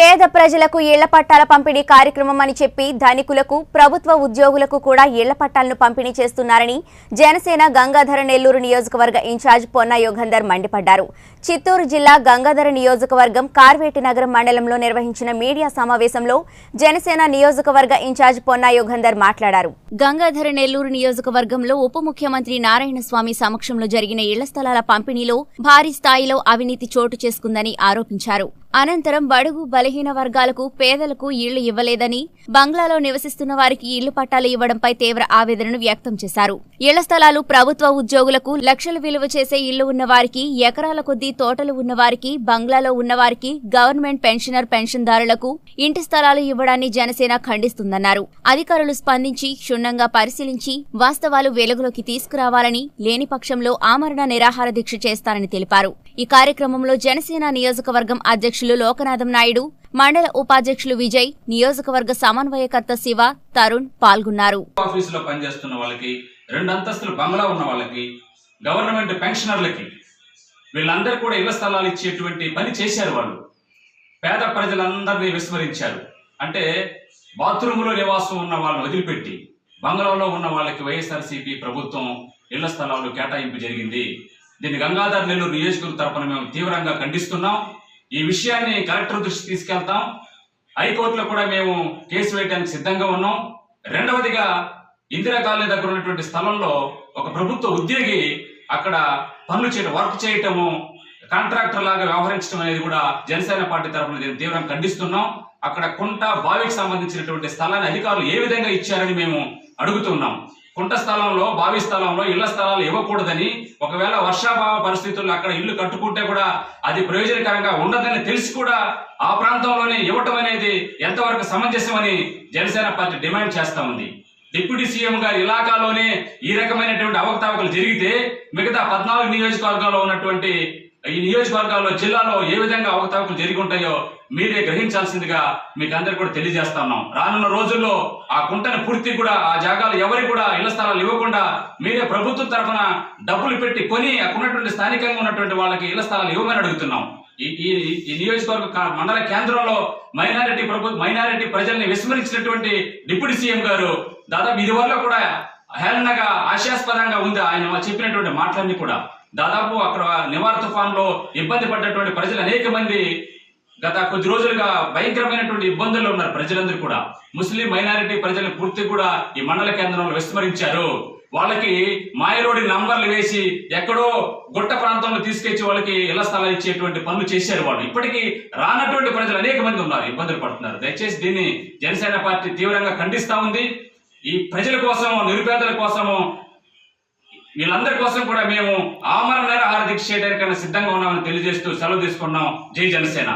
పేద ప్రజలకు ఇళ్ల పట్టాల పంపిణీ కార్యక్రమం అని చెప్పి ధనికులకు ప్రభుత్వ ఉద్యోగులకు కూడా ఇళ్ల పట్టాలను పంపిణీ చేస్తున్నారని జనసేన గంగాధర నెల్లూరు నియోజకవర్గ ఇన్ఛార్జ్ పొన్నా యోగంధర్ మండిపడ్డారు. చిత్తూరు జిల్లా గంగాధర నియోజకవర్గం కార్వేటి నగరం మండలంలో నిర్వహించిన మీడియా సమావేశంలో జనసేన నియోజకవర్గ ఇన్ఛార్జ్ పొన్నా యోగంధర్ మాట్లాడారు. గంగాధర నెల్లూరు నియోజకవర్గంలో ఉప ముఖ్యమంత్రి నారాయణస్వామి సమక్షంలో జరిగిన ఇళ్ల స్థలాల పంపిణీలో భారీ స్థాయిలో అవినీతి చోటు చేసుకుందని ఆరోపించారు. అనంతరం బడుగు బలహీన వర్గాలకు పేదలకు ఇళ్లు ఇవ్వలేదని, బంగ్లాలో నివసిస్తున్న వారికి ఇళ్లు పట్టాలు ఇవ్వడంపై తీవ్ర ఆవేదనను వ్యక్తం చేశారు. ఇళ్ల స్థలాలు ప్రభుత్వ ఉద్యోగులకు, లక్షలు విలువ చేసే ఇళ్లు ఉన్నవారికి, ఎకరాల కొద్దీ తోటలు ఉన్నవారికి, బంగ్లాలో ఉన్నవారికి, గవర్నమెంట్ పెన్షనర్ పెన్షన్దారులకు ఇంటి స్థలాలు ఇవ్వడాన్ని జనసేన ఖండిస్తుందన్నారు. అధికారులు స్పందించి క్షుణ్ణంగా పరిశీలించి వాస్తవాలు వెలుగులోకి తీసుకురావాలని, లేని పక్షంలో ఆమరణ నిరాహార దీక్ష చేస్తారని తెలిపారు. ఈ కార్యక్రమంలో జనసేన నియోజకవర్గం అధ్యక్షులు లోకనాథం నాయుడు, మండల ఉపాధ్యక్షులు విజయ్, నియోజకవర్గ సమన్వయకర్త శివ, తరుణ్ పాల్గొన్నారు. ఆఫీసులో పనిచేస్తున్న వాళ్ళకి, 2 అంతస్తుల బంగ్లా ఉన్న వాళ్ళకి, గవర్నమెంట్ పెన్షనర్లకి, వీళ్ళందరూ కూడా ఇళ్ల స్థలాలు ఇచ్చేటువంటి పని చేశారు. వాళ్ళు పేద ప్రజలందరినీ విస్మరించారు. అంటే బాత్రూంలో నివాసం ఉన్న వాళ్ళని వదిలిపెట్టి బంగ్లాలో ఉన్న వాళ్ళకి వైఎస్ఆర్సీపీ ప్రభుత్వం ఇళ్ల స్థలాలు కేటాయింపు జరిగింది. దీన్ని గంగాధర నెల్లూరు నియోజకవర్గం తరపున మేము తీవ్రంగా ఖండిస్తున్నాం. ఈ విషయాన్ని కలెక్టర్ దృష్టికి తీసుకెళ్తాం. హైకోర్టులో కూడా మేము కేసు వేయడానికి సిద్ధంగా ఉన్నాం. రెండవదిగా, ఇందిరా కాలనీ దగ్గర ఉన్నటువంటి స్థలంలో ఒక ప్రభుత్వ ఉద్యోగి అక్కడ పనులు చేయడం, వర్క్ చేయటము, కాంట్రాక్టర్ లాగా వ్యవహరించడం అనేది కూడా జనసేన పార్టీ తరఫున దీన్ని తీవ్రంగా ఖండిస్తున్నాం. అక్కడ కుంట బావికి సంబంధించినటువంటి స్థలాన్ని అధికారులు ఏ విధంగా ఇచ్చారని మేము అడుగుతున్నాం. కుంట స్థలంలో, బావి స్థలంలో ఇళ్ల స్థలాలు ఇవ్వకూడదని, ఒకవేళ వర్షాభావ పరిస్థితుల్లో అక్కడ ఇల్లు కట్టుకుంటే కూడా అది ప్రయోజనకరంగా ఉండదని తెలిసి కూడా ఆ ప్రాంతంలోనే ఇవ్వటం అనేది ఎంతవరకు సమంజసమని జనసేన పార్టీ డిమాండ్ చేస్తా ఉంది. డిప్యూటీ సీఎం గారి ఇలాకాలోనే ఈ రకమైనటువంటి అవకతవకలు జరిగితే మిగతా 14 నియోజకవర్గాల్లో ఉన్నటువంటి ఈ నియోజకవర్గాల్లో, జిల్లాలో ఏ విధంగా అవకతవకలు జరిగి ఉంటాయో మీరే గ్రహించాల్సిందిగా మీకు అందరికి కూడా తెలియజేస్తా ఉన్నాం. రానున్న రోజుల్లో ఆ కుంటని పూర్తి కూడా, ఆ జాగాలు ఎవరికి కూడా ఇళ్ల స్థలాలు ఇవ్వకుండా మీరే ప్రభుత్వం తరఫున డబ్బులు పెట్టి కొని అక్కడ ఉన్నటువంటి స్థానికంగా ఉన్నటువంటి వాళ్ళకి ఇళ్ల స్థలాలు ఇవ్వమని అడుగుతున్నాం. ఈ నియోజకవర్గ మండల కేంద్రంలో మైనారిటీ ప్రజల్ని విస్మరించినటువంటి డిప్యూటీ సీఎం గారు దాదాపు ఇది వల్ల కూడా హేళనగా, హాస్యాస్పదంగా ఉంది ఆయన చెప్పినటువంటి మాటలన్నీ కూడా. దాదాపు అక్కడ నివార్ తుఫాన్లో ఇబ్బంది పడ్డటువంటి ప్రజలు అనేక మంది గత కొద్ది రోజులుగా భయంకరమైనటువంటి ఇబ్బందుల్లో ఉన్నారు. ప్రజలందరూ కూడా ముస్లిం మైనారిటీ ప్రజలను పూర్తి కూడా ఈ మండల కేంద్రంలో విస్మరించారు. వాళ్ళకి మాయరోడి నంబర్లు వేసి ఎక్కడో గుట్ట ప్రాంతంలో తీసుకొచ్చి వాళ్ళకి ఇళ్ల స్థలాలు ఇచ్చేటువంటి పనులు చేశారు. వాళ్ళు ఇప్పటికీ రానటువంటి ప్రజలు అనేక మంది ఉన్నారు, ఇబ్బందులు పడుతున్నారు. దయచేసి దీన్ని జనసేన పార్టీ తీవ్రంగా ఖండిస్తా ఉంది. ఈ ప్రజల కోసం, నిరుపేదల కోసము, వీళ్ళందరి కోసం కూడా మేము ఆమరణ నిరాహార దీక్ష చేయడానికైనా సిద్ధంగా ఉన్నామని తెలియజేస్తూ సెలవు తీసుకున్నాం. జై జనసేన.